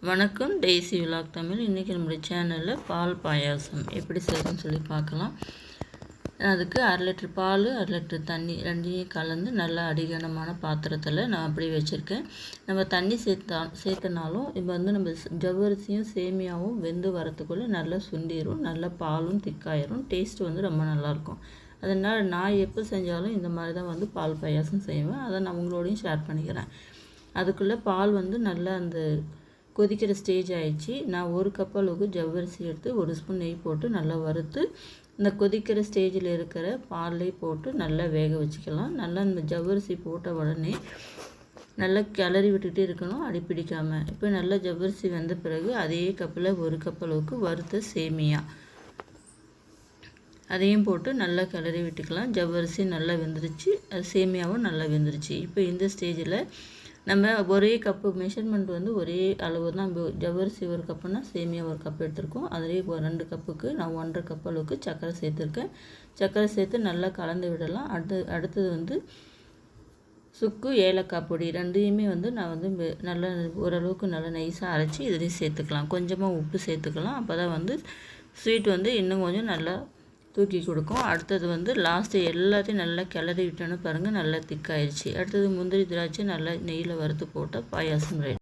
வணக்கம், daisy vlog Tamil. இன்றைக்கி நம்முடைய சேனலில் பால் பாயாசம் எப்படி செய்யணும்னு சொல்லி பார்க்கலாம். அதுக்கு 1/2 லிட்டர் பால், 1/2 லிட்டர் தண்ணி ரெண்டையும் கலந்து நல்லா அடிகனமான பாத்திரத்தில் நான் அப்படி வச்சுருக்கேன். நம்ம தண்ணி சேர்த்தனாலும் இப்போ நம்ம ஜவ்வரிசியும் சேமியாவும் வெந்து வரத்துக்குள்ளே நல்லா சுண்டிடும், நல்லா பாலும் திக்காயிரும், டேஸ்ட்டு ரொம்ப நல்லாயிருக்கும். அதனால் நான் எப்போ செஞ்சாலும் இந்த மாதிரி தான் பால் பாயாசம் செய்வேன். அதை நான் உங்களோடையும் ஷேர் பண்ணிக்கிறேன். அதுக்குள்ளே பால் நல்லா அந்த கொதிக்கிற ஸ்டேஜ் ஆகிடுச்சு. நான் 1 கப் அளவுக்கு ஜவ்வரிசி எடுத்து 1 ஸ்பூன் நெய் போட்டு நல்லா வறுத்து இந்த கொதிக்கிற ஸ்டேஜில் இருக்கிற பால்லே போட்டு நல்லா வேக வச்சுக்கலாம். நல்லா இந்த ஜவ்வரிசி போட்ட உடனே நல்லா கிளறி விட்டுகிட்டே இருக்கணும், அடிப்பிடிக்காமல். இப்போ நல்லா ஜவ்வரிசி வெந்த பிறகு அதே கப்பில் 1 கப் அளவுக்கு வறுத்த சேமியா அதையும் போட்டு நல்லா கிளறி விட்டுக்கலாம். ஜவ்வரிசி நல்லா வெந்துருச்சு, சேமியாவும் நல்லா வெந்துருச்சு. இப்போ இந்த ஸ்டேஜில் நம்ம ஒரே கப்பு மெஷர்மெண்ட் ஒரே அளவு தான். ஜவ்வரிசி 1 கப்புனா சேமியா 1 கப் எடுத்துருக்கோம். அதிலே 2 கப்புக்கு நான் 1.5 கப் அளவுக்கு சர்க்கரை சேர்த்துருக்கேன். சர்க்கரை சேர்த்து நல்லா கலந்து விடலாம். அடுத்தது சுக்கு, ஏலக்காய் பொடி ரெண்டையுமே நான் நல்லா ஓரளவுக்கு நல்லா நைஸாக அரைச்சி இதுலேயும் சேர்த்துக்கலாம். கொஞ்சமாக உப்பு சேர்த்துக்கலாம். அப்போ தான் ஸ்வீட் இன்னும் கொஞ்சம் நல்லா தூக்கி கொடுக்கும். அடுத்தது லாஸ்ட்டு எல்லாத்தையும் நல்லா கிளறி விட்டோன்னு பாருங்கள், நல்லா திக்காயிடுச்சு. அடுத்தது முந்திரி திராட்சை நல்லா நெய்யில் வறுத்து போட்டால் பாயாசம் ரெடி.